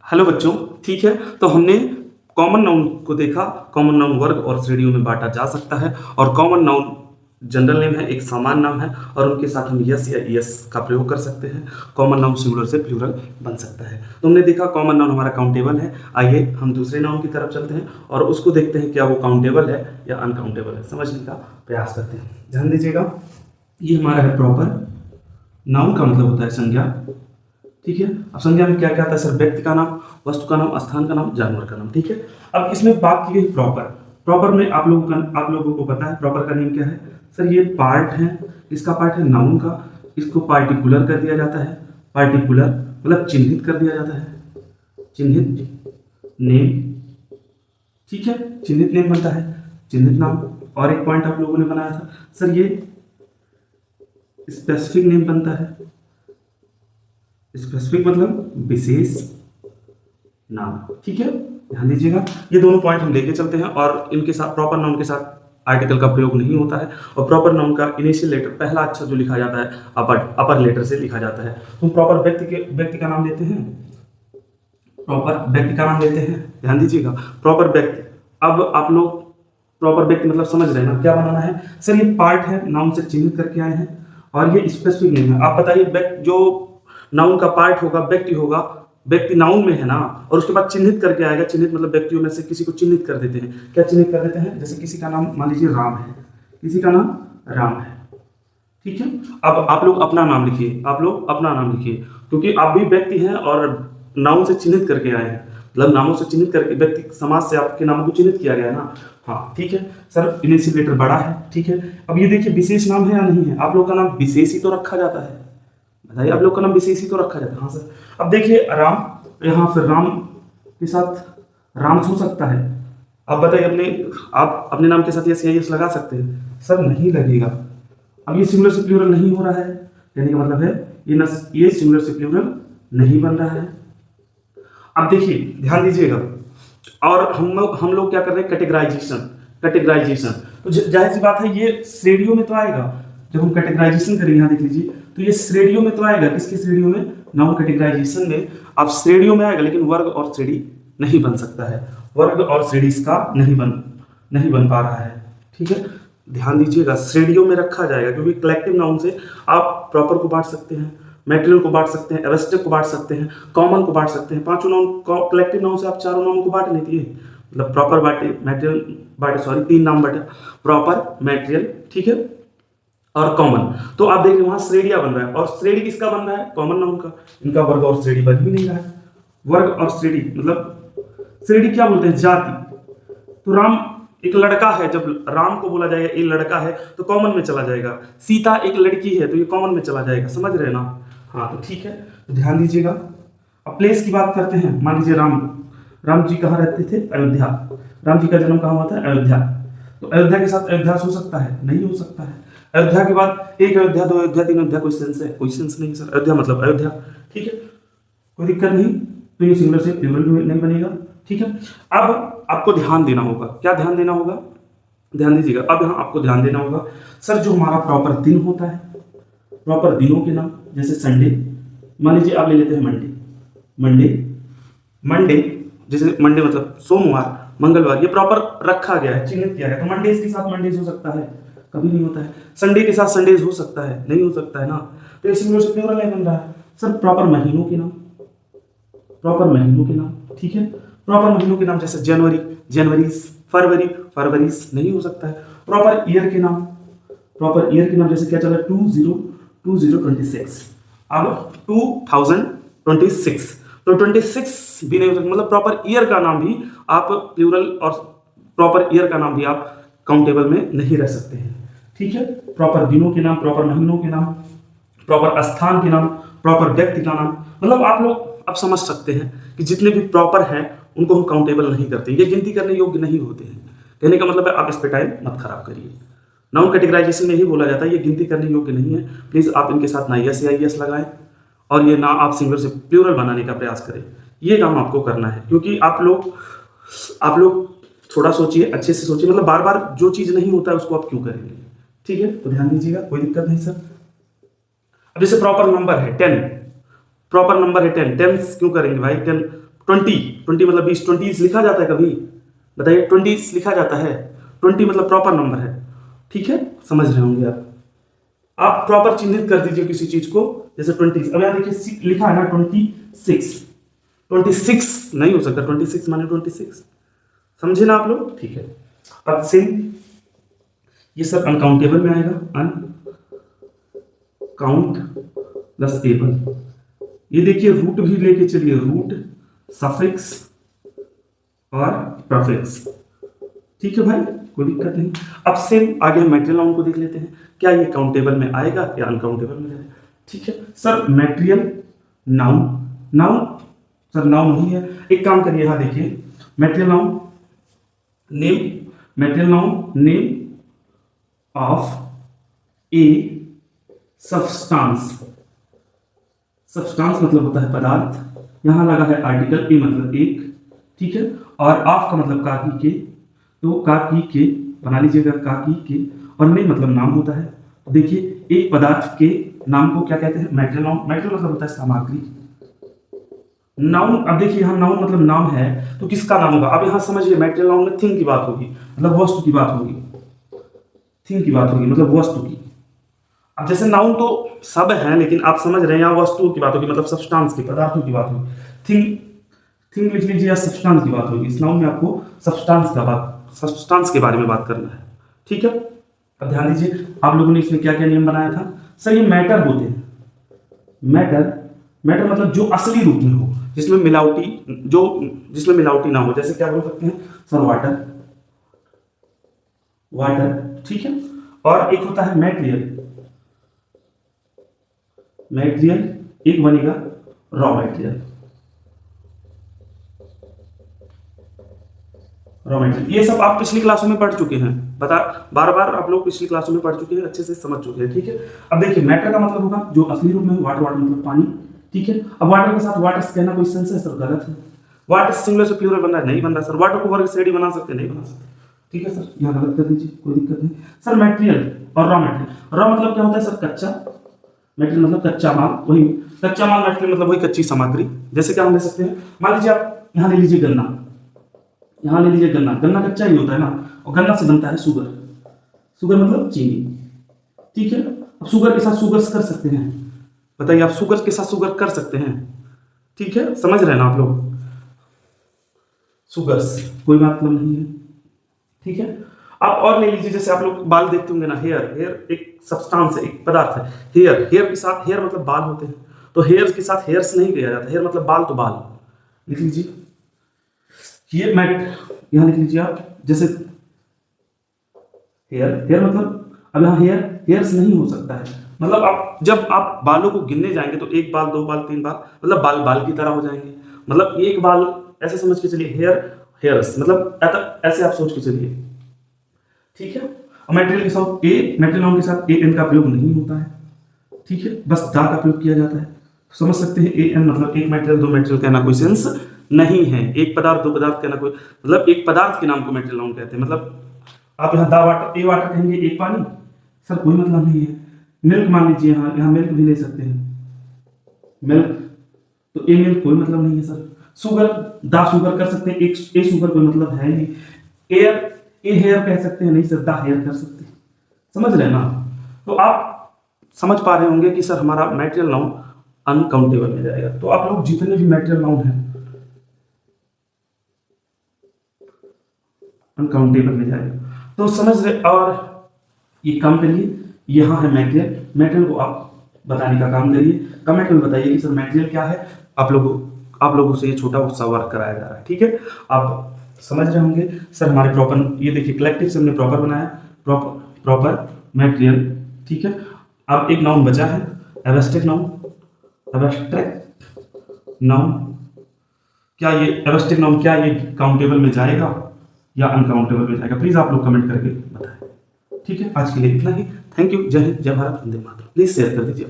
Hello बच्चों, ठीक है। तो हमने कॉमन नाउन को देखा। कॉमन नाउन वर्ग और श्रेणियों में बांटा जा सकता है और कॉमन नाउन जनरल नेम है, एक समान नाम है और उनके साथ हम यस या यस का प्रयोग कर सकते हैं। कॉमन नाउन सिंगुलर से प्लूरल बन सकता है। तो हमने देखा कॉमन नाउन हमारा काउंटेबल है। आइए हम दूसरे नाउन की तरफ चलते हैं और उसको देखते हैं क्या वो काउंटेबल है या अनकाउंटेबल है, समझने का प्रयास करते हैं। ध्यान दीजिएगा, ये हमारा है प्रॉपर नाउन का मतलब होता है संज्ञा, ठीक है। अब संज्ञा में क्या क्या आता है सर? व्यक्ति का नाम, वस्तु का नाम, स्थान का नाम, जानवर का नाम, ठीक है। अब इसमें बात की गई प्रॉपर। प्रॉपर में आप लोगों को पता है प्रॉपर का नेम क्या है सर? ये पार्ट है, इसका पार्ट है नाउन का, इसको पार्टिकुलर कर दिया जाता है। पार्टिकुलर मतलब चिन्हित कर दिया जाता है, चिन्हित नेम, ठीक है। चिन्हित नेम बनता है, चिन्हित नाम। और एक पॉइंट आप लोगों ने बनाया था सर, ये स्पेसिफिक नेम बनता है। स्पेसिफिक मतलब विशेष नाम, ठीक है। ध्यान दीजिएगा, ये दोनों पॉइंट हम लेके चलते हैं और इनके साथ प्रॉपर नाउन के साथ आर्टिकल का प्रयोग नहीं होता है और प्रॉपर नाउन का इनिशियल लेटर पहला अक्षर जो लिखा जाता है अपर लेटर से लिखा जाता है। हम प्रॉपर व्यक्ति का नाम लेते हैं, प्रॉपर व्यक्ति का नाम लेते हैं। ध्यान दीजिएगा, प्रॉपर व्यक्ति। अब आप लोग प्रॉपर व्यक्ति मतलब समझ रहे हैं ना क्या बनाना है सर? ये पार्ट है, नाउन से चिन्हित करके आए हैं और ये स्पेसिफिक नेम है। आप बताइए, जो नाउन का पार्ट होगा व्यक्ति होगा, व्यक्ति नाउन में है ना, और उसके बाद चिन्हित करके आएगा। चिन्हित मतलब व्यक्तियों में से किसी को चिन्हित कर देते हैं। क्या चिन्हित कर देते हैं? जैसे किसी का नाम मान लीजिए राम है, किसी का नाम राम है, ठीक है। अब आप लोग अपना नाम लिखिए, आप लोग अपना नाम लिखिए, क्योंकि आप भी व्यक्ति हैं और नाउन से चिन्हित करके आए हैं, मतलब नामों से चिन्हित करके व्यक्ति समाज से आपके नामों को चिन्हित किया गया है ना। हाँ ठीक है सर, इनिशियल लेटर बड़ा है, ठीक है। अब ये देखिए विशेष नाम है या नहीं है? आप लोग का नाम विशेष ही तो रखा जाता है, बताइए। आप लोग का नाम विशेष ही तो रखा जाता है। हाँ सर। अब देखिए राम, यहाँ फिर राम के साथ राम हो सकता है। अब बताइए, आप अपने नाम के साथ यस या यस लगा सकते हैं सर? नहीं लगेगा। अब ये सिंगुलर से प्लूरल नहीं हो रहा है, कहने का मतलब है ये सिंगुलर से प्लूरल नहीं बन रहा है। अब देखिए ध्यान दीजिएगा, और हम लोग क्या कर रहे हैं? कैटेगराइजेशन। तो जाहिर सी बात है ये श्रेणियों में तो आएगा। जब हम कैटेगराइजेशन करेंगे, यहाँ देख लीजिए, तो ये श्रेणियों में तो आएगा। किसकी श्रेणियों में? नाउन कैटेगराइजेशन में आप श्रेणियों में आएगा, लेकिन वर्ग और श्रेणी नहीं बन सकता है। वर्ग और श्रेणी इसका नहीं बन पा रहा है, ठीक है। ध्यान दीजिएगा, श्रेणियों में रखा जाएगा क्योंकि कलेक्टिव नाउन से आप प्रॉपर को बांट सकते हैं, मैटेरियल को बांट सकते हैं, एब्स्ट्रैक्ट को बांट सकते हैं, कॉमन को बांट सकते हैं। पांचों नाउन कलेक्टिव नाउन से आप चारों नाउन को बांट लेती है, मतलब प्रॉपर बांटे, मैटेरियल बांटे, सॉरी 3 नाम बांटे, प्रॉपर, मैटेरियल, ठीक है, और कॉमन। तो आप देख रहे हैं वहां श्रेणियां बन रहा है, और श्रेणी किसका बन रहा है? कॉमन नाउन का। इनका वर्ग और श्रेणी बन ही नहीं रहा है। वर्ग और श्रेणी मतलब श्रेणी क्या बोलते हैं? जाति। तो राम एक लड़का है, जब राम को बोला जाएगा ये लड़का है तो कॉमन में चला जाएगा। सीता एक लड़की है तो ये कॉमन में चला जाएगा, समझ रहे हैं ना? हाँ तो ठीक है, तो ध्यान दीजिएगा। अब प्लेस की बात करते हैं। मान लीजिए राम जी कहाँ रहते थे? अयोध्या। राम जी का जन्म कहाँ हुआ था? अयोध्या। तो अयोध्या के साथ अयोध्या हो सकता है? नहीं हो सकता है। अयोध्या के बाद एक अयोध्या, 2 अयोध्या, 3 अयोध्या, कोई सेंस है? कोई सेंस नहीं सर। अयोध्या मतलब अयोध्या, ठीक है, कोई दिक्कत नहीं। तो ये सिंगुलर से प्लूरल नहीं बनेगा, ठीक है। अब आपको ध्यान देना होगा, क्या ध्यान देना होगा? ध्यान दीजिएगा, अब यहाँ आपको ध्यान देना होगा सर, जो हमारा प्रॉपर दिन होता है, प्रॉपर दिनों के नाम, जैसे संडे, मान लीजिए आप ले लेते हैं मंडे, जैसे मंडे मतलब सोमवार, मंगलवार, ये प्रॉपर रखा गया है, चिन्हित किया गया। तो मंडेज के साथ मंडेज हो सकता है? कभी नहीं होता है। संडे के साथ संडेज हो सकता है? नहीं हो सकता है ना। तो इसी में प्लूरल नहीं बन रहा है सर। प्रॉपर महीनों के नाम, ठीक है, प्रॉपर महीनों के नाम, जैसे जनवरीज, फरवरीज नहीं हो सकता है। प्रॉपर ईयर के नाम, जैसे क्या चल रहा है? 2026, अब 2026, तो 26 भी नहीं हो सकता। मतलब प्रॉपर ईयर का नाम भी आप प्लूरल, और प्रॉपर ईयर का नाम भी आप काउंटेबल में नहीं रह सकते हैं, ठीक है। प्रॉपर दिनों के नाम, प्रॉपर महीनों के नाम, प्रॉपर स्थान के नाम, प्रॉपर व्यक्ति का नाम, मतलब आप लोग अब समझ सकते हैं कि जितने भी प्रॉपर हैं उनको हम काउंटेबल नहीं करते, ये गिनती करने योग्य नहीं होते हैं। कहने का मतलब है आप इस पे टाइम मत खराब करिए। नाउन कैटेगराइजेशन में ही बोला जाता है ये गिनती करने योग्य नहीं है। प्लीज आप इनके साथ ना यस या यस लगाएं और ये ना आप सिंगुलर से प्लूरल बनाने का प्रयास करें। ये काम आपको करना है, क्योंकि आप लोग थोड़ा सोचिए, अच्छे से सोचिए, मतलब बार बार जो चीज नहीं होता है उसको आप क्यों करेंगे, ठीक है। तो ध्यान दीजिएगा, कोई दिक्कत नहीं सर। अब जैसे प्रॉपर नंबर है 10, टेंस क्यों करेंगे भाई? 10 20 मतलब 20, 20 लिखा जाता है कभी? बताइए, 20 लिखा जाता है? 20 मतलब प्रॉपर नंबर है, ठीक है, समझ रहे होंगे आप प्रॉपर चिन्हित कर दीजिए किसी चीज को, जैसे 20। अब यहाँ देखिए लिखा है ना 26, 26 नहीं हो सकता, 26 माने 26, समझे ना आप लोग? ठीक है। अब सेम ये सब अनकाउंटेबल में आएगा, अनकाउंटेबल। ये देखिए रूट भी लेके चलिए, रूट, सफिक्स और प्रीफिक्स, ठीक है भाई, कोई दिक्कत नहीं। अब सेम आगे हम मैटेरियल नाउन को देख लेते हैं, क्या ये काउंटेबल में आएगा या अनकाउंटेबल में जाएगा? ठीक है sir, material noun, noun sir noun नहीं है, एक काम करिए, यहां देखिए material noun name, material noun name of a substance, substance मतलब होता है पदार्थ, यहां लगा है आर्टिकल, ए मतलब एक, ठीक है, और ऑफ का मतलब का की के, तो का की के बना लीजिएगा, का की के, और नेम मतलब नाम होता है। तो देखिए एक पदार्थ के नाम को क्या कहते हैं? Material noun. मैटेरियल मतलब होता है सामग्री। नाउन, अब देखिए यहाँ नाउन मतलब नाम है, तो किसका नाम होगा? अब यहाँ समझिए मैटेरियल नाउन में थिंग की बात होगी, मतलब वस्तु की बात होगी, थिंग की बात होगी मतलब वस्तु की। अब जैसे नाउन तो सब है, लेकिन आप समझ रहे हैं यहाँ वस्तुओं की बात होगी, मतलब सब्सटेंस की, पदार्थों की बात होगी। थिंग, थिंग लिख लीजिए या सब्सटेंस की बात होगी। इस नाउन में आपको सब्सटेंस के बारे में बात करना है, ठीक है। अब ध्यान दीजिए, आप लोगों ने इसमें क्या क्या नियम बनाया था? सर ये मैटर होते हैं, मैटर, मैटर मतलब जो असली रूप में हो, जिसमें मिलावटी ना हो, जैसे क्या बोल सकते हैं सर? वाटर, वाटर, ठीक है। और एक होता है मैटेरियल, मैटेरियल एक बनेगा रॉ मैटेरियल, रॉ मटेरियल। ये सब आप पिछली क्लासों में पढ़ चुके हैं, बार बार आप लोग पिछली क्लासों में पढ़ चुके हैं, अच्छे से समझ चुके हैं, ठीक है। अब देखिए मैटर का मतलब होगा जो असली रूप में, वाटर, वाटर मतलब पानी, ठीक है। अब वाटर के साथ वाटर्स कहना कोई सेंस है सर? गलत है। वाटर सिंगुलर से प्लूरल बन रहा है, नहीं बन रहा सर। वाटर को वर्ग से एडी बना सकते, नहीं बना सकते, ठीक है सर, यहाँ गलत कर दीजिए, कोई दिक्कत नहीं सर। मैटेरियल और रॉ मैटेरियल, रॉ मतलब क्या होता है सर? कच्चा, मैटेरियल मतलब कच्चा माल, वही कच्चा माल, मैटेरियल मतलब वही कच्ची सामग्री। जैसे क्या हम ले सकते हैं, मान लीजिए आप यहाँ ले लीजिए गन्ना, यहाँ ले लीजिए गन्ना, गन्ना कच्चा ही होता है ना, और गन्ना से बनता है शुगर, शुगर मतलब चीनी, ठीक है। अब शुगर के साथ शुगर्स कर सकते हैं, बताइए आप शुगर के साथ शुगर कर सकते हैं, ठीक है, समझ रहे हैं ना आप लोग? शुगर्स कोई मतलब नहीं है, ठीक है। आप और ले लीजिए, जैसे आप लोग बाल देखते होंगे ना, हेयर, हेयर एक सब्सटेंस है, एक पदार्थ है। हेयर, हेयर के साथ, हेयर मतलब बाल होते हैं, तो हेयर के साथ हेयर्स नहीं किया जाता, हेयर मतलब बाल, तो बाल लिख लीजिए। ये मैट यहाँ लिख लीजिए आप, जैसे हेयर, हेयर मतलब, अब यहाँ हेयर्स नहीं हो सकता है, मतलब आप जब आप बालों को गिनने जाएंगे तो एक बाल, दो बाल, तीन बाल, मतलब बाल बाल की तरह हो जाएंगे, मतलब एक बाल, ऐसे समझ के चलिए, हेयर, हेयर्स मतलब ऐसे आप सोच के चलिए, ठीक है। और मैटेरियल के साथ ए, मैटेरियल नाउन के साथ ए एन का प्रयोग नहीं होता है, ठीक है, बस दा का प्रयोग किया जाता है। समझ सकते हैं, ए एन मतलब एक मैटेरियल दो मैटेरियल कहना कोई सेंस नहीं है। एक पदार्थ दो पदार्थ कहना कोई, मतलब एक पदार्थ के नाम को मैटेरियल नाउन कहते हैं। मतलब आप यहाँ दा वाटर, ए वाटर कहेंगे, एक पानी, सर कोई मतलब नहीं है। मिल्क मान लीजिए, यहाँ मिल्क भी ले सकते हैं, मिल्क, तो ए मिल्क कोई मतलब नहीं है सर। शुगर, दा शुगर कर सकते हैं, एक ए शुगर कोई मतलब है नहीं। एयर, ए हेयर कह सकते हैं, नहीं सर, दा हेयर कर सकते हैं, समझ रहे हैं ना? तो आप समझ पा रहे होंगे कि सर हमारा मैटेरियल नाउन अनकाउंटेबल में जाएगा। तो आप लोग जितने भी मैटेरियल नाउन है अनकाउंटेबल में जाएगा, तो समझ रहे। और ये काम करिए, यहाँ है मैटेरियल, मैटेरियल को आप बताने का काम करिए, कमेंट में बताइए कि सर मैटेरियल क्या है। आप लोगों से ये छोटा सा वर्क कराया जा रहा है, ठीक है। आप समझ रहे होंगे सर हमारे प्रॉपर, ये देखिए कलेक्टिव से हमने प्रॉपर बनाया, प्रॉपर मैटेरियल, ठीक है। अब एक नाउन बचा है, एब्स्ट्रैक्ट नाउन, एब्स्ट्रैक्ट नाउन, क्या ये एब्स्ट्रैक्ट नाउन, क्या ये काउंटेबल में जाएगा या अनकाउंटेबल में जाएगा? प्लीज आप लोग कमेंट करके बताएं, ठीक है। आज के लिए इतना ही, थैंक यू, जय हिंद, जय भारत, वंदे मातरम। प्लीज शेयर कर दीजिए।